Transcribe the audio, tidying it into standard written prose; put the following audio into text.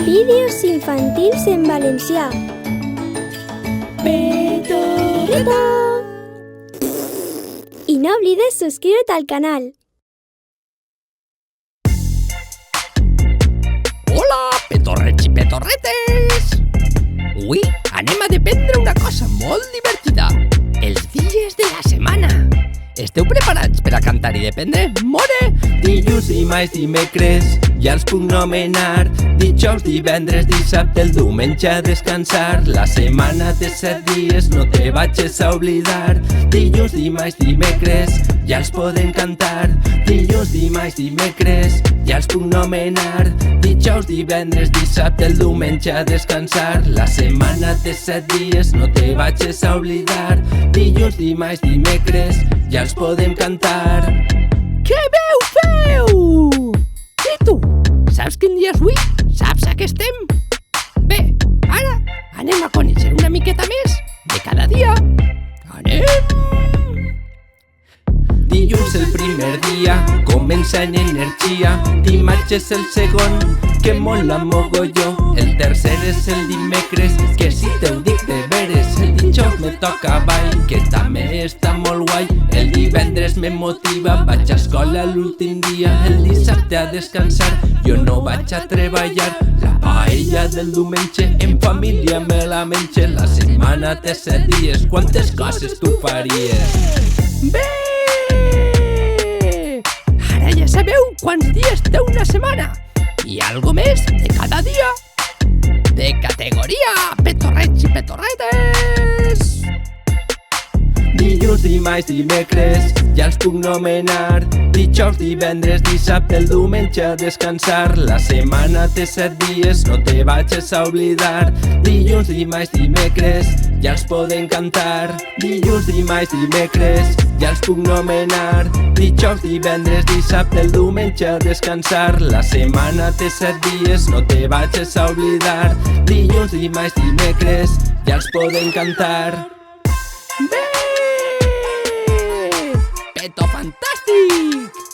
Vídeos infantils en valencià. Petorreta! I no oblides subscriure't al canal. Hola, petorrets i petorretes! Avui anem a aprendre una cosa molt divertida. Els dies de la setmana. Esteu preparats per a cantar i dependre? More! Dilluns, dimarts, dimecres, ja els puc nomenar. Dijous, divendres, dissabte, el diumenge a descansar. La setmana té 7 dies, no te vagis a oblidar. Dilluns, dimarts, dimecres, ja els podem cantar. Dilluns, dimarts, dimecres, ja els puc nomenar. Dijous, divendres, dissabte, el diumenge a descansar. La setmana té 7 dies, no te vagis a oblidar. Dilluns, dimarts, dimecres, ja els podem cantar. Què veu feu? I tu? Saps quin dia és avui? Saps a què estem? Bé, ara anem a conèixer una miqueta més de cada dia. Anem! Dilluns el primer dia, comença en energia. Dimarts és el segon, que mola mogolló. El tercer és el dimecres, que si t'ho dic de veres. El dijous me toca ball, que també està molt guai. El divendres me motiva, vaig a escola l'últim dia. El dissabte a descansar, jo no vaig a treballar. La paella del diumenge en família me la menge. La setmana té 7 dies, quantes coses tu faries? Bé! Ara ja sabeu quants dies té una setmana. I algo més de cada dia. De categoria, petorrets i petorretes. Dilluns, dimarts, dimecres, ja els puc nomenar. Dijous, divendres, dissabte, el diumenge a descansar. La setmana té 7 dies, no te vagis a oblidar. Dilluns, dimarts, dimecres, ja els podem cantar. Dilluns, dimarts, dimecres, ja els puc nomenar. Dijous, divendres, dissabte, el diumenge a descansar. La setmana té 7 dies, no te vagis a oblidar. Dilluns, dimarts, dimecres, ja els podem cantar. Bé! Peto fantàstic!